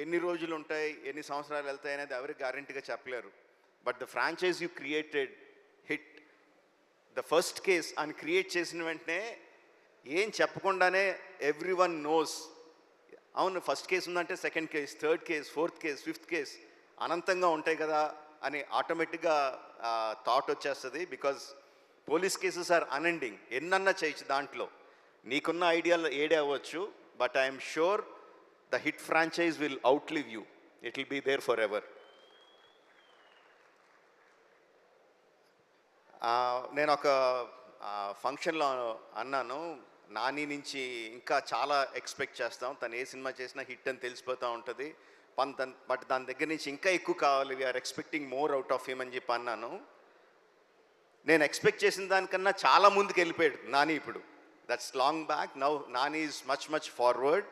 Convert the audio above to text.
ఎన్ని రోజులు ఉంటాయి, ఎన్ని సంవత్సరాలు వెళ్తాయి అనేది ఎవరికి గ్యారంటీగా చెప్పలేరు. But the franchise you created hit. The first case అని క్రియేట్ చేసిన వెంటనే ఏం చెప్పకుండానే ఎవ్రీ వన్ నోస్, అవును ఫస్ట్ కేసు ఉందంటే second case, third case, fourth case, fifth case అనంతంగా ఉంటాయి కదా అని ఆటోమేటిక్గా థాట్ వచ్చేస్తుంది. Because police cases are unending, ఎన్నన్నా చేయొచ్చు దాంట్లో. నీకున్న ఐడియాలు ఏడే అవ్వచ్చు, but I'm sure the hit franchise will outlive you. It will be there forever. నేను ఒక ఫంక్షన్లో అన్నాను, నాని నుంచి ఇంకా చాలా ఎక్స్పెక్ట్ చేస్తాం, తను ఏ సినిమా చేసినా హిట్ అని తెలిసిపోతూ ఉంటుంది, బట్ దాని దగ్గర నుంచి ఇంకా ఎక్కువ కావాలి, we are expecting more out of him అని చెప్పి అన్నాను. నేను ఎక్స్పెక్ట్ చేసిన దానికన్నా చాలా ముందుకు వెళ్ళిపోయాడు నాని ఇప్పుడు. That's long back. Now Nani is much forward.